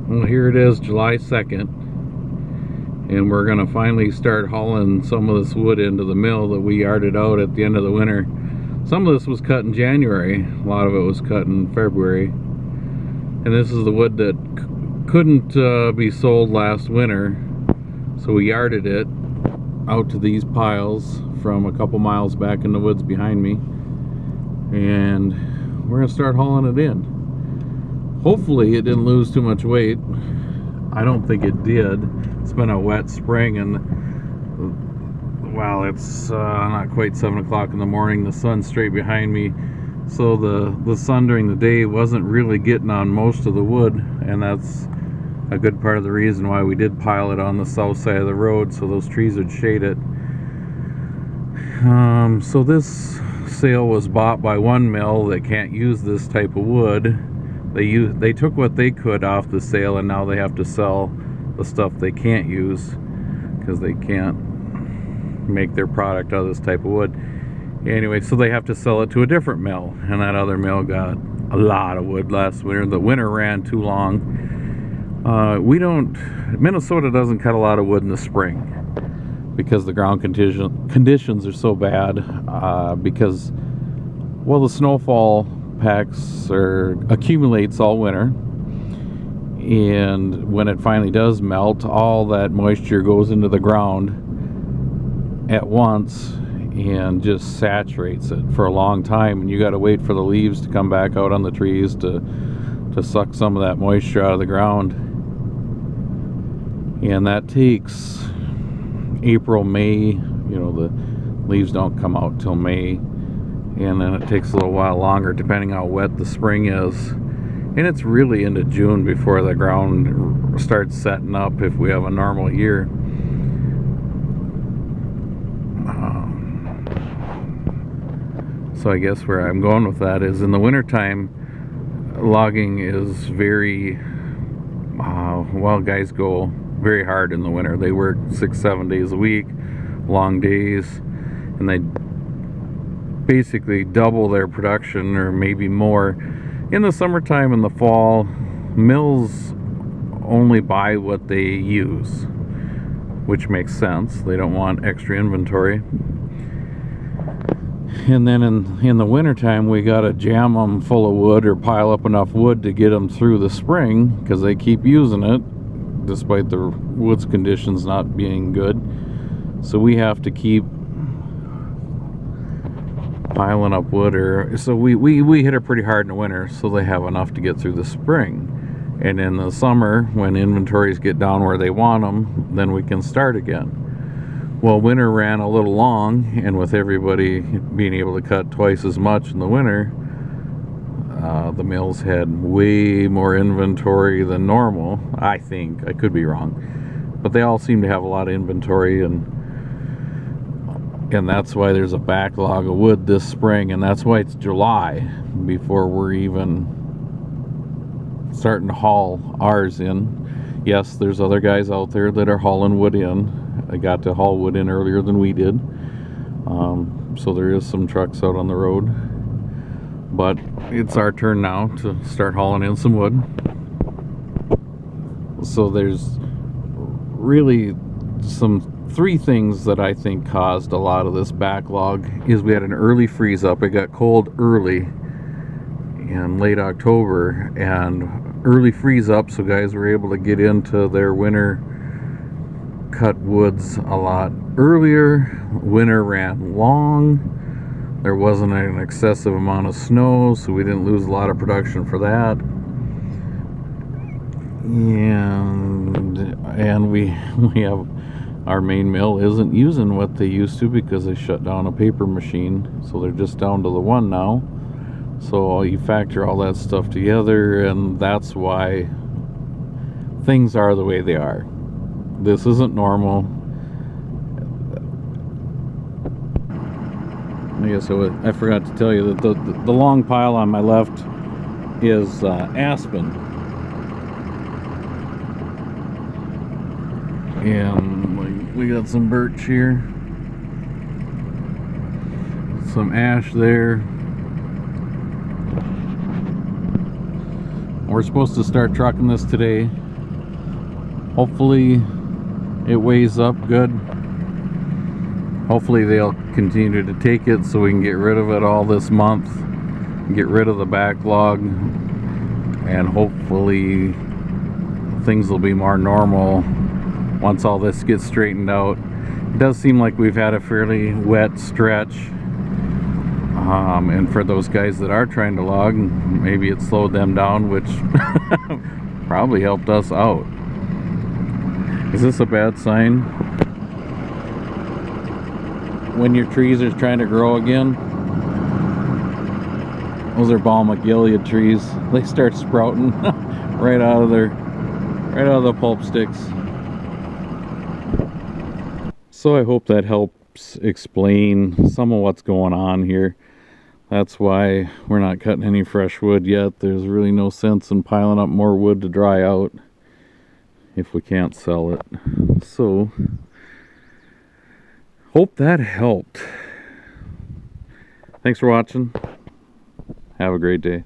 Well, here it is, July 2nd, and we're gonna finally start hauling some of this wood into the mill that we yarded out at the end of the winter. Some of this was cut in January, a lot of it was cut in February, and this is the wood that couldn't be sold last winter, so we yarded it out to these piles from a couple miles back in the woods behind me, and we're gonna start hauling it in. Hopefully it didn't lose too much weight. I don't think it did. It's been a wet spring, and well, it's not quite 7 o'clock in the morning. The sun's straight behind me, so the sun during the day wasn't really getting on most of the wood, and that's a good part of the reason why we did pile it on the south side of the road, so those trees would shade it. So this sale was bought by one mill that can't use this type of wood. They took what they could off the sale, and now they have to sell the stuff they can't use because they can't make their product out of this type of wood. Anyway, so they have to sell it to a different mill, and that other mill got a lot of wood last winter. The winter ran too long. Minnesota doesn't cut a lot of wood in the spring because the ground conditions are so bad, because, well, the snowfall packs accumulates all winter, and when it finally does melt, all that moisture goes into the ground at once and just saturates it for a long time, and you got to wait for the leaves to come back out on the trees to suck some of that moisture out of the ground, and that takes April, May. The leaves don't come out till May, and then it takes a little while longer depending how wet the spring is, and it's really into June before the ground starts setting up if we have a normal year. So I guess where I'm going with that is, in the wintertime, logging is very well, guys go very hard in the winter. They work 6-7 days a week, long days, and they basically double their production or maybe more. In the summertime and the fall, mills only buy what they use, which makes sense. They don't want extra inventory. And then in the wintertime, we gotta jam them full of wood or pile up enough wood to get them through the spring, because they keep using it despite the woods conditions not being good. So we have to keep piling up wood, so we hit it pretty hard in the winter so they have enough to get through the spring. And in the summer, when inventories get down where they want them, then we can start again. Well, winter ran a little long, and with everybody being able to cut twice as much in the winter, the mills had way more inventory than normal. I think, I could be wrong, but they all seem to have a lot of inventory, and that's why there's a backlog of wood this spring, and that's why it's July before we're even starting to haul ours in. Yes, there's other guys out there that are hauling wood in. I got to haul wood in earlier than we did, so there is some trucks out on the road, but it's our turn now to start hauling in some wood. So there's really three things that I think caused a lot of this backlog. Is we had an early freeze up. It got cold early in late October, and early freeze up, so guys were able to get into their winter cut woods a lot earlier. Winter ran long. There wasn't an excessive amount of snow, so we didn't lose a lot of production for that. And we have, our main mill isn't using what they used to because they shut down a paper machine, so they're just down to the one now. So you factor all that stuff together, and that's why things are the way they are. This isn't normal. I guess I forgot to tell you that the long pile on my left is aspen, and we got some birch here, some ash there. We're supposed to start trucking this today. Hopefully it weighs up good. Hopefully they'll continue to take it so we can get rid of it all this month, get rid of the backlog, and hopefully things will be more normal once all this gets straightened out. It does seem like we've had a fairly wet stretch, and for those guys that are trying to log, maybe it slowed them down, which probably helped us out. Is this a bad sign? When your trees are trying to grow again? Those are Balmagilia trees. They start sprouting right out of the pulp sticks. So I hope that helps explain some of what's going on here. That's why we're not cutting any fresh wood yet. There's really no sense in piling up more wood to dry out if we can't sell it. So hope that helped. Thanks for watching. Have a great day.